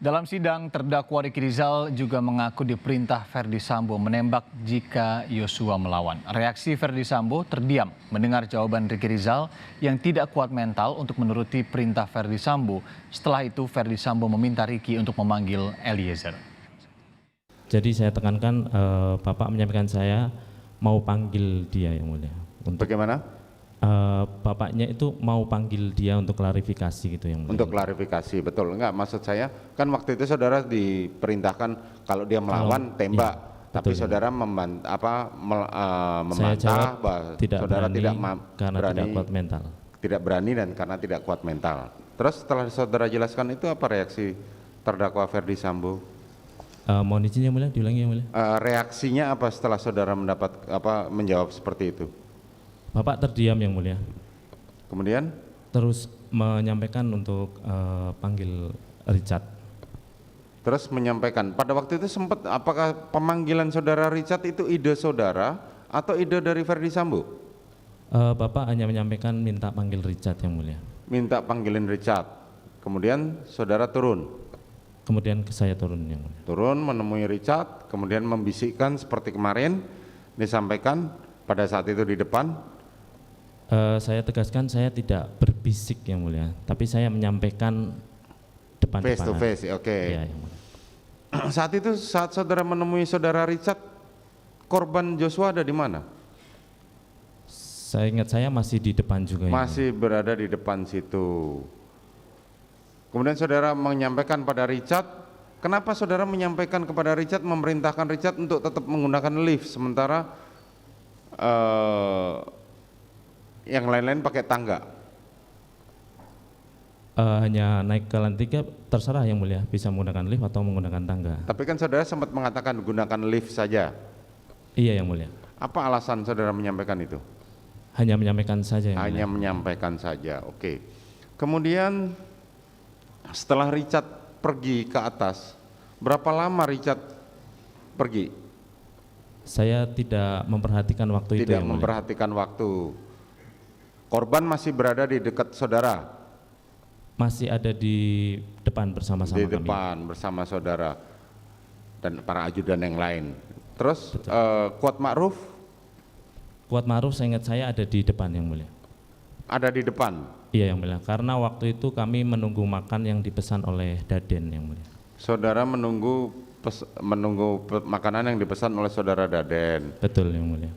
Dalam sidang, terdakwa Ricky Rizal juga mengaku diperintah Verdi Sambo menembak jika Yosua melawan. Reaksi Verdi Sambo terdiam mendengar jawaban Ricky Rizal yang tidak kuat mental untuk menuruti perintah Verdi Sambo. Setelah itu, Verdi Sambo meminta Ricky untuk memanggil Eliezer. Jadi saya tekankan, Bapak menyampaikan saya mau panggil dia yang mulia. Bagaimana? Bapaknya itu mau panggil dia untuk klarifikasi gitu yang mulia. Untuk klarifikasi, betul. Enggak, maksud saya kan waktu itu saudara diperintahkan kalau dia melawan tembak, iya, tapi betul, saudara membantah bahwa saudara tidak karena berani, tidak kuat mental. Tidak berani dan karena tidak kuat mental. Terus setelah saudara jelaskan itu apa reaksi terdakwa Verdi Sambo? Mohon izin yang mulia, diulangi yang mulia. Reaksinya apa setelah saudara menjawab seperti itu? Bapak terdiam yang mulia. Kemudian? Terus menyampaikan untuk panggil Richard. Terus menyampaikan, pada waktu itu sempat apakah pemanggilan saudara Richard itu ide saudara atau ide dari Verdi Sambo? Bapak hanya menyampaikan minta panggil Richard yang mulia. Minta panggilin Richard, kemudian saudara turun? Kemudian saya turun yang mulia. Turun menemui Richard, kemudian membisikkan seperti kemarin disampaikan pada saat itu di depan. Saya tegaskan saya tidak berbisik yang mulia, tapi saya menyampaikan depan-depanan. Face to face, oke. Ya, Saat itu, saat saudara menemui saudara Richard, korban Joshua ada di mana? Saya ingat saya masih di depan juga. Masih berada di depan situ. Kemudian saudara menyampaikan pada Richard, kenapa saudara menyampaikan kepada Richard, memerintahkan Richard untuk tetap menggunakan lift, sementara yang lain-lain pakai tangga? Hanya naik ke lantai 3, terserah yang mulia, bisa menggunakan lift atau menggunakan tangga. Tapi kan saudara sempat mengatakan gunakan lift saja. Iya yang mulia. Apa alasan saudara menyampaikan itu? Hanya menyampaikan saja yang Hanya mulia. menyampaikan saja, oke. Kemudian setelah Richard pergi ke atas, berapa lama Richard pergi? Saya tidak memperhatikan waktu itu. Tidak memperhatikan waktu. Korban masih berada di dekat saudara? Masih ada di depan bersama-sama di kami. depan bersama saudara dan para ajudan yang lain. Terus Kuat Ma'ruf? Kuat Ma'ruf saya ingat saya ada di depan yang mulia. Ada di depan? Iya yang mulia, karena waktu itu kami menunggu makan yang dipesan oleh Daden yang mulia. Saudara menunggu makanan yang dipesan oleh saudara Daden? Betul yang mulia.